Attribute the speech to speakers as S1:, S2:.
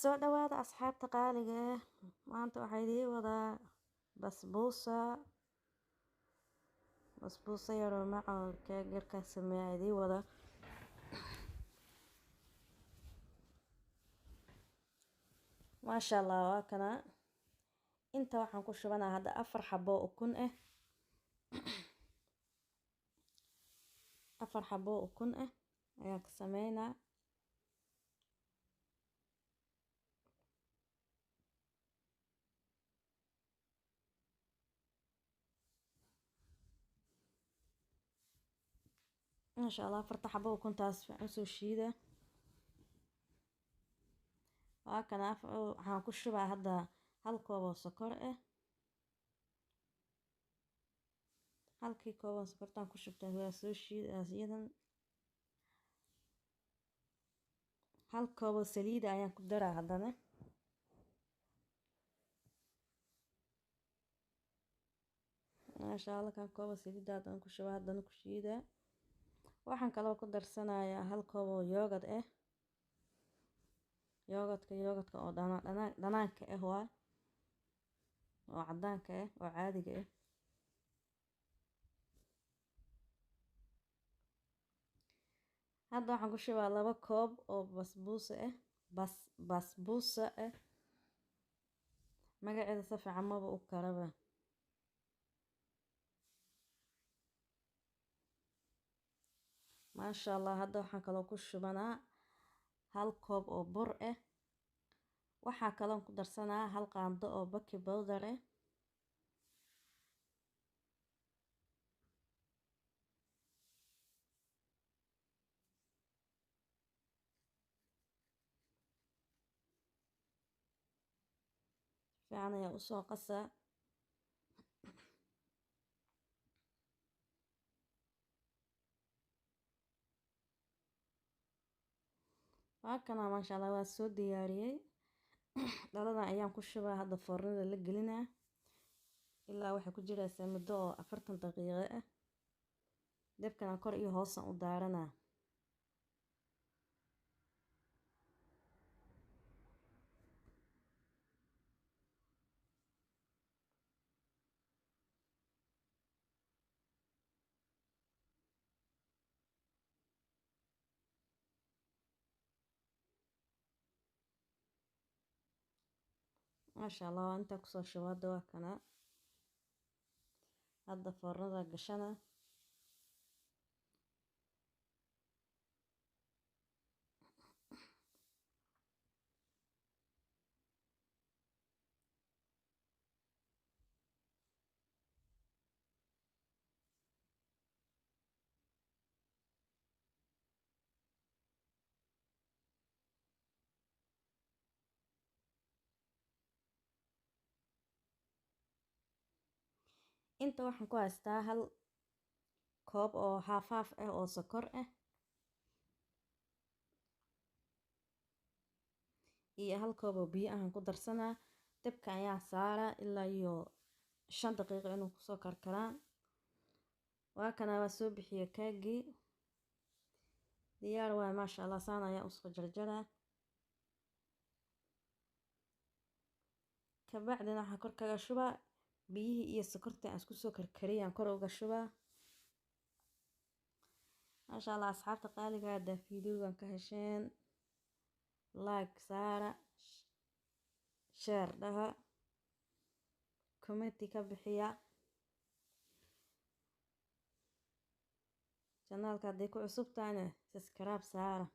S1: soo dhawaada asxaabta qaaliga ah maanta waxaa idin wadaa basbuusa yar oo macaan keega sameeyaa idin wada maasha Allah waa kana inta waxaan ku shubanaa hadda 4 xabo ukun ah 4 xabo ukun ah ayaan ka sameynaa ما شاء الله 4 حبة وكنت سو شيدة وهكذا هنكش بقى هذا هالكوب سكر هالكي كوب سكر تنكش بتاعه سو شيدة زيادة هالكوب سليدة يعني كدرة هذا ما شاء الله كان كوب سليدة هذا نكش بقى هذا نكشيدة waxaan kaloo ku darsanayaa hal koob oo yogurt ah yogurtka oo dhanaanka ah waa oo cadaanka ah oo caadiga ah hadda waxaan ku shubaa 2 koob oo basbuusa ah magaceeda si fiican ma u karaba ما شاء الله هذا waxaan kaloo ku shubanaa hal koob oo bur ah waxa kaloo ku darsanaa hal qaando oo baking powder ah fiican ayaa u soo qasaa waakana ما شاء الله waa soo diyaariyay dhaladan ayaan ku shubaa hadda foornada la gelinaa ilaa waxa ku jiraysa muddo 40 daqiiqo ah dabkana kor iyo hoos u daarana ما شاء الله انت كسو شواد واكنا هذا فرندا قشنا inta waxaan ku haystaa hal koob oo haaf ah oo sokor ah iyo hal koob oo biyo ah ku darsanaa dabka ayaa saara ilaa iyo 5 daqiiqo inuu ku soo karkaraan waa kana waa soo bixiye kaagi diyaar waa ma sha Allah saan ayaa usoo jarjara ka bacdina waxa kor kaga shubaa biyihii iyo sokorta aan isku soo karkariyaan kor uga shubaa ما شاء الله asxaabta qaaliga ah fiidiyogan ka hesheen like saara share daha comment ka bixiya channelka hadii ku cusub tahay subscribe saara